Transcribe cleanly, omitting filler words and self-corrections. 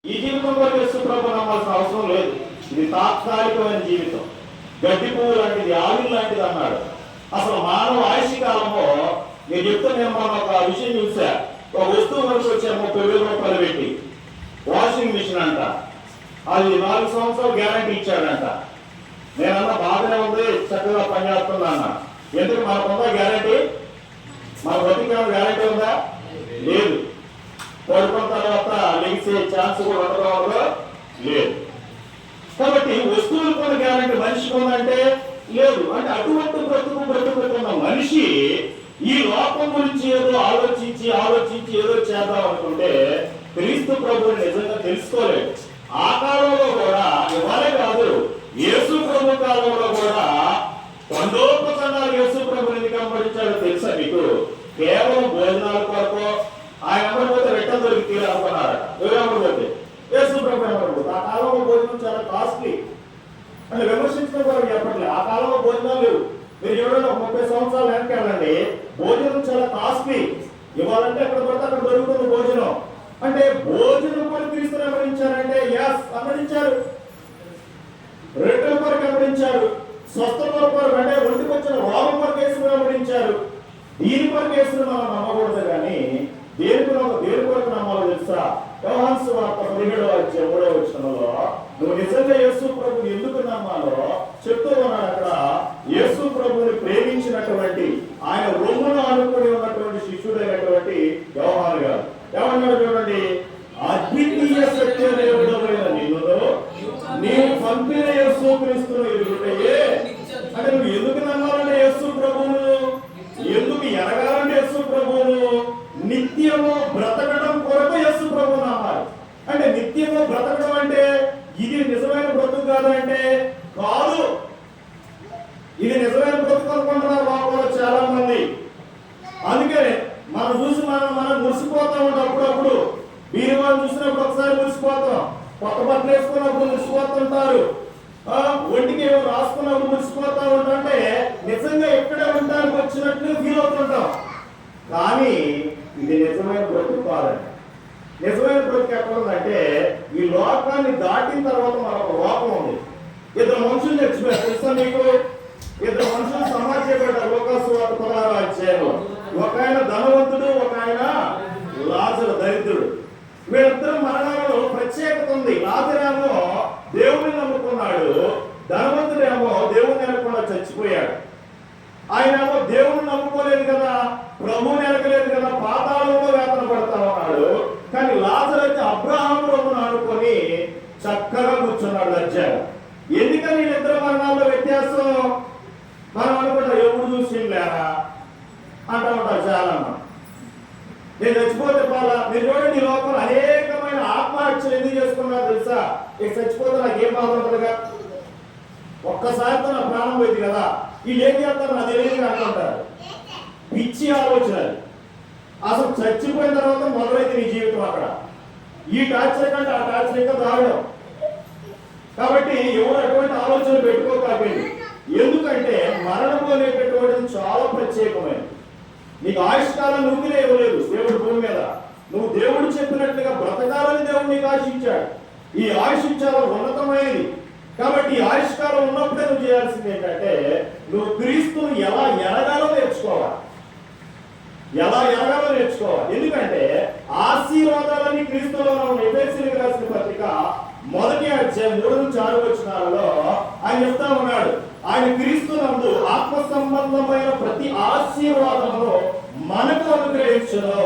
ఈ జీవితంలో యేసు ప్రభు నమ్మాల్సిన అవసరం లేదు. ఇది తాత్కాలికమైన జీవితం. గడ్డి పువ్వు లాంటిది, ఆవిరి లాంటిది అన్నాడు. అసలు మానవ ఆయుష్ కాలంలో నేను చెప్తే నేను మన ఒక విషయం చూసా. ఒక వస్తువు వరకు వచ్చా 30,000 రూపాయలు పెట్టి వాషింగ్ మిషన్ అంట. అది 4 సంవత్సరాలు గ్యారంటీ ఇచ్చాడంట. నేనన్నా బాగానే ఉంది, చక్కగా పనిచేస్తుంది అన్న. ఎందుకు మనకుందా గ్యారంటీ? మన బతికి గ్యారంటీ ఉందా? లేదు. పడుకున్న తర్వాత లెగిసే ఛాన్స్ కూడా ఉండడం లేదు. కాబట్టి వస్తువులు కూడా గ్యారంటీ మనిషికి ఉందంటే లేదు. అంటే అటువంటి బ్రతుకుతున్న మనిషి ఈ లోకం గురించి ఏదో ఆలోచించి ఏదో చేద్దాం అనుకుంటే క్రీస్తు ప్రభువుని నిజంగా తెలుసుకోలేదు. ఆ కాలంలో కూడా ఇవాళే కాదు, యేసు ప్రభు కాలంలో కూడా కొండోపకన్నాలు యేసు ప్రభుని ఎందుకు వెంబడించాడో తెలుసా మీకు? కేవలం భోజనాల కొరకు. ఆయన అమ్మడిపోతే రెట్టలు దొరికి తీరాలనుకున్నారట. ఎవరెమ్మడిపోతే యేసు ప్రభు వెంబడిపోతే. ఆ కాలంలో భోజనం చాలా కాస్ట్లీ. అంటే విమర్శించడం కొరకు చెప్పట్లేదు. ఆ కాలంలో భోజనాలు లేవు. మీరు చూడండి, ఒక 30 సంవత్సరాలు వెనక్కి వెళ్ళండి, భోజనం చాలా కాస్ట్లీ. ఇవ్వాలంటే అక్కడ పడితే అక్కడ దొరుకుతుంది భోజనం. అంటే భోజనం కూడా క్రీస్తుని వెంబడించారంటే ఎస్, వెంబడించారు. రెట్టల కొరకు వెంబడించారు. స్వస్థత కొరకు, అంటే ఒంటికి వచ్చిన రోగం కొరకు యేసుని వెంబడించారు. దీని కొరకు యేసుని మనం నమ్మకూడదు. కానీ దేని కొరకు నమ్మాలో తెలుసా? యోహాను సువార్త 17:3 నువ్వు నిజంగా యేసు ప్రభుని ఎందుకు నమ్మాలో చెప్తూ ఉన్నాడు. అక్కడ యేసు ప్రభుని ప్రేమించినటువంటి, ఆయన రొమ్మును ఆనుకుని ఉన్నటువంటి శిష్యుడైనటువంటి యోహాను గారు ఏమన్నాడు చూడండి. అద్వితీయ సత్యదేవుడైన నిన్ను నీవు పంపిన యేసు క్రీస్తును ఎదుగుతాయే. అంటే నువ్వు ఎందుకు నమ్మాలంటే యేసు ప్రభువును, ఎందుకు ఎరగాలంటే యేసు ప్రభువును, నిత్యము బ్రతకడం కొరకు యేసు ప్రభువును నమ్మాలి. అంటే నిత్యము బ్రతకడం అంటే ఇది నిజమైన బ్రతుకు కాదంటే కాదు. ఇది నిజమైన బ్రతుకు అనుకుంటున్నారు లోపల చాలా మంది. అందుకే మనం చూసి మనం మురిసిపోతా ఉంటాం. అప్పుడప్పుడు బీరువాళ్ళు చూసినప్పుడు ఒకసారి మురిసిపోతాం, కొత్త బట్టలు వేసుకున్నప్పుడు మురిసిపోతుంటారు, ఒంటికి ఏమో రాసుకున్నప్పుడు మురిసిపోతా ఉంటాంటే నిజంగా ఎక్కడే ఉండడానికి వచ్చినట్లు ఫీల్ అవుతుంటాం. కానీ ఇది నిజమైన బ్రతుకు కాదండి. నిజమైన బ్రతుకు ఎక్కడ ఉందంటే ఈ లోకాన్ని దాటిన తర్వాత మనకు లోకం ఉంది. 2 మనుషులు చచ్చిపోయారు తెలుసా మీకు? 2 మనుషులు సమాధి చేయబడ్డారు లోకాసు వార్త 16 ఒక ఆయన ధనవంతుడు, ఒక ఆయన లాజరు దరిద్రుడు. వీళ్ళిద్దరు మరణంలో ప్రత్యేకత ఉంది. లాజరేమో దేవుడిని నమ్ముకున్నాడు, ధనవంతుడేమో దేవుడిని నమ్మకుండా చచ్చిపోయాడు. ఆయన ఏమో దేవుడిని నమ్ముకోలేదు కదా, ప్రభువుని ఎరగలేదు కదా, పాతాళంలో వేతన పడతా ఉన్నాడు. కానీ లాజరు అయితే అబ్రహాము రొమ్మును ఆనుకొని చక్కగా కూర్చున్నాడు లజ్జగా. ఎందుకని వీళ్ళిద్దరు మరణాల్లో వ్యత్యాసం? మనం అనుకుంటా ఎప్పుడు చూసి లేరా అంటూ ఉంటారు చాలా మంది. నేను చచ్చిపోతే పాలా. మీరు చూడండి, ఈ లోపల అనేకమైన ఆత్మహత్యలు ఎందుకు చేసుకున్నారు తెలుసా? ఇక చచ్చిపోతే నాకేం బాధ ఉంటుందిగా, ఒక్కసారితో నా ప్రాణం పోయింది కదా, వీళ్ళు ఏం చేస్తారు నా తెలియదు అంటుంటారు. పిచ్చి ఆలోచనలు. అసలు చచ్చిపోయిన తర్వాత మొదలైతే నీ జీవితం అక్కడ. ఈ టార్చర్ కంటే ఆ టార్చర్ ఇంకా దారుణం. కాబట్టి ఎవరు అటువంటి ఆలోచన పెట్టుకోకపోయింది. ఎందుకంటే మరణము అనేటటువంటిది చాలా ప్రత్యేకమైనది. నీకు ఆయుష్కాలం నువ్వునే ఇవ్వలేదు దేవుడు భూమి మీద. నువ్వు దేవుడు చెప్పినట్లుగా బ్రతకాలని దేవుడు నీకు ఆశించాడు. ఈ ఆయుష్ చాలా ఉన్నతమైనది. కాబట్టి ఈ ఆయుష్కాలం ఉన్నప్పుడే నువ్వు చేయాల్సింది ఏంటంటే నువ్వు క్రీస్తును ఎలా ఎరగాలో నేర్చుకోవాలి. ఎందుకంటే ఆశీర్వాదాలని క్రీస్తులో మనం ఎఫెసీయులకు రాసిన పత్రిక 1:3-6 ఆయన చెప్తా ఉన్నాడు. ఆయన క్రీస్తునందు ఆత్మ సంబంధమైన ప్రతి ఆశీర్వాదమును మనకు అనుగ్రహించును.